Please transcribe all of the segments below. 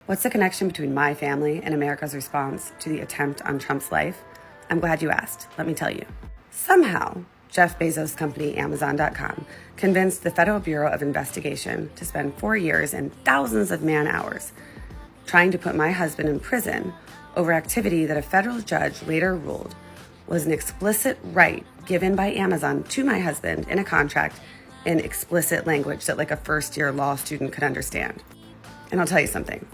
What's the connection between my family and America's response to the attempt on Trump's life? I'm glad you asked. Let me tell you. Somehow, Jeff Bezos' company, Amazon.com, convinced the Federal Bureau of Investigation to spend 4 years and thousands of man-hours trying to put my husband in prison over activity that a federal judge later ruled was an explicit right given by Amazon to my husband in a contract in explicit language that like a first-year law student could understand. And I'll tell you something.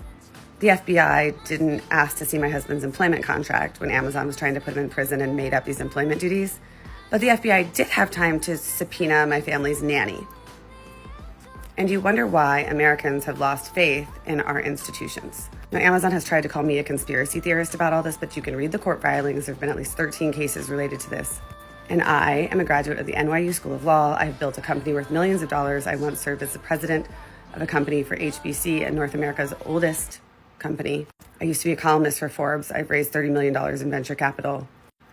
The FBI didn't ask to see my husband's employment contract when Amazon was trying to put him in prison and made up these employment duties. But the FBI did have time to subpoena my family's nanny. And you wonder why Americans have lost faith in our institutions. Now, Amazon has tried to call me a conspiracy theorist about all this, but you can read the court filings. There have been at least 13 cases related to this. And I am a graduate of the NYU School of Law. I have built a company worth millions of dollars. I once served as the president of a company for HBC and North America's oldest company. I used to be a columnist for Forbes. I've raised $30 million in venture capital,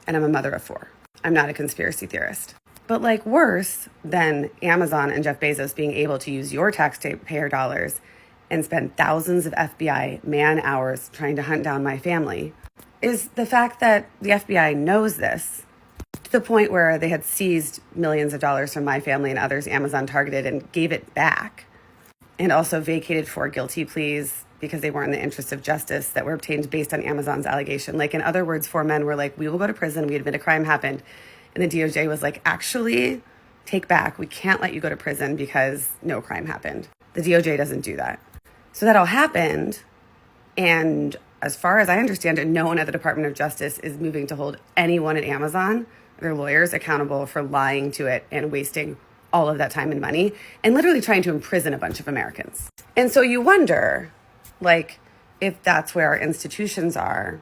and I'm a mother of 4. I'm not a conspiracy theorist. But like worse than Amazon and Jeff Bezos being able to use your taxpayer dollars and spend thousands of FBI man-hours trying to hunt down my family is the fact that the FBI knows this to the point where they had seized millions of dollars from my family and others Amazon targeted and gave it back, and also vacated 4 guilty pleas because they weren't in the interest of justice that were obtained based on Amazon's allegation. Like, in other words, 4 men were like, we will go to prison, we admit a crime happened. And the DOJ was like, actually, take back. We can't let you go to prison because no crime happened. The DOJ doesn't do that. So that all happened. And as far as I understand it, no one at the Department of Justice is moving to hold anyone at Amazon, their lawyers, accountable for lying to it and wasting all of that time and money and literally trying to imprison a bunch of Americans. And so you wonder, like, if that's where our institutions are,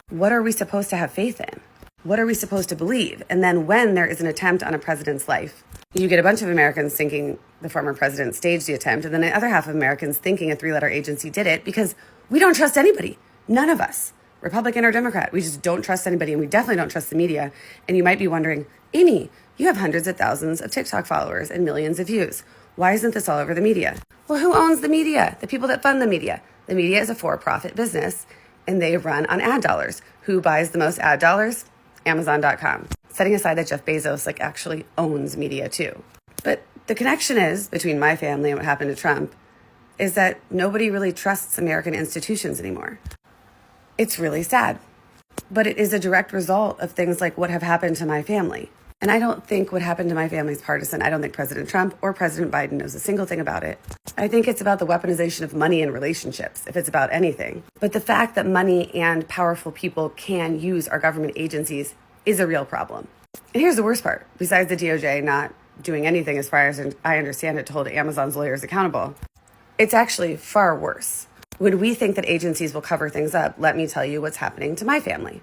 what are we supposed to have faith in? What are we supposed to believe? And then when there is an attempt on a president's life, you get a bunch of Americans thinking the former president staged the attempt, and then the other half of Americans thinking a 3-letter agency did it because we don't trust anybody. None of us, Republican or Democrat. We just don't trust anybody, and we definitely don't trust the media. And you might be wondering, Amy, you have hundreds of thousands of TikTok followers and millions of views. Why isn't this all over the media? Well, who owns the media? The people that fund the media. The media is a for-profit business, and they run on ad dollars. Who buys the most ad dollars? Amazon.com. Setting aside that Jeff Bezos actually owns media too. But the connection is between my family and what happened to Trump is that nobody really trusts American institutions anymore. It's really sad, but it is a direct result of things like what have happened to my family. And I don't think what happened to my family is partisan. I don't think President Trump or President Biden knows a single thing about it. I think it's about the weaponization of money and relationships, if it's about anything. But the fact that money and powerful people can use our government agencies is a real problem. And here's the worst part. Besides the DOJ not doing anything, as far as I understand it, to hold Amazon's lawyers accountable, it's actually far worse. When we think that agencies will cover things up, let me tell you what's happening to my family.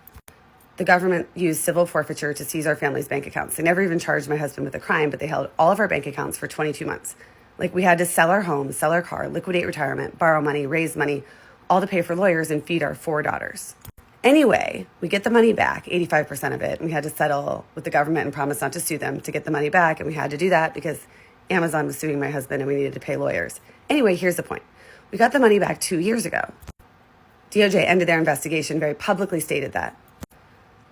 The government used civil forfeiture to seize our family's bank accounts. They never even charged my husband with a crime, but they held all of our bank accounts for 22 months. Like, we had to sell our home, sell our car, liquidate retirement, borrow money, raise money, all to pay for lawyers and feed our 4 daughters. Anyway, we get the money back, 85% of it. And we had to settle with the government and promise not to sue them to get the money back. And we had to do that because Amazon was suing my husband and we needed to pay lawyers. Anyway, here's the point. We got the money back 2 years ago. DOJ ended their investigation, very publicly stated that.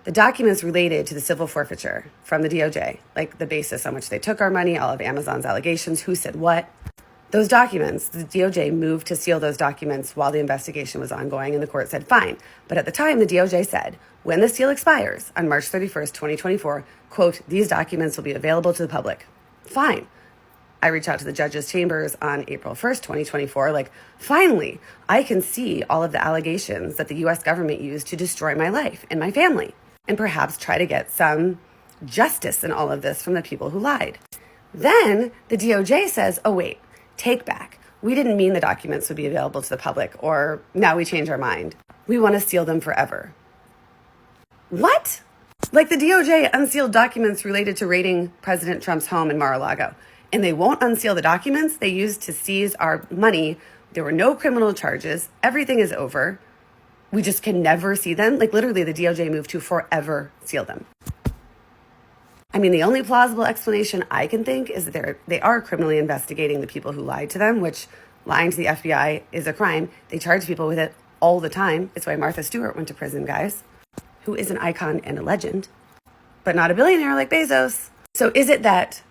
The documents related to the civil forfeiture from the DOJ, like the basis on which they took our money, all of Amazon's allegations, who said what, those documents, the DOJ moved to seal those documents while the investigation was ongoing, and the court said fine. But at the time, the DOJ said, when the seal expires on March 31st, 2024, quote, these documents will be available to the public. Fine. I reach out to the judge's chambers on April 1st, 2024, like, finally, I can see all of the allegations that the U.S. government used to destroy my life and my family, and perhaps try to get some justice in all of this from the people who lied. Then the DOJ says, oh, wait, take back. We didn't mean the documents would be available to the public, or now we change our mind. We want to seal them forever. What? Like, the DOJ unsealed documents related to raiding President Trump's home in Mar-a-Lago, and they won't unseal the documents they used to seize our money. There were no criminal charges. Everything is over. We just can never see them. Like, literally, the DOJ moved to forever seal them. I mean, the only plausible explanation I can think is that they are criminally investigating the people who lied to them, which Lying to the FBI is a crime. They charge people with it all the time. It's why Martha Stewart went to prison, guys, who is an icon and a legend, but not a billionaire like Bezos. So is it that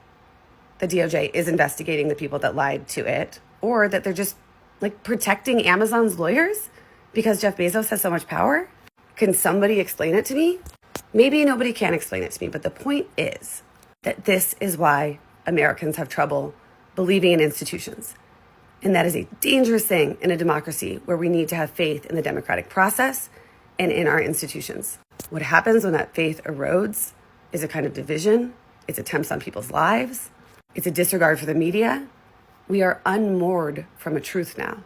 the DOJ is investigating the people that lied to it, or that they're just like protecting Amazon's lawyers because Jeff Bezos has so much power? Can somebody explain it to me? Maybe nobody can explain it to me, but the point is that this is why Americans have trouble believing in institutions. And that is a dangerous thing in a democracy where we need to have faith in the democratic process and in our institutions. What happens when that faith erodes is a kind of division. It's attempts on people's lives. It's a disregard for the media. We are unmoored from a truth now.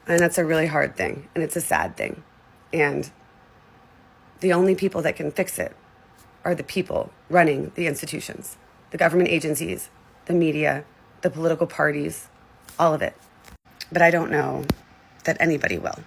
And that's a really hard thing. And it's a sad thing. And the only people that can fix it are the people running the institutions, the government agencies, the media, the political parties, all of it. But I don't know that anybody will.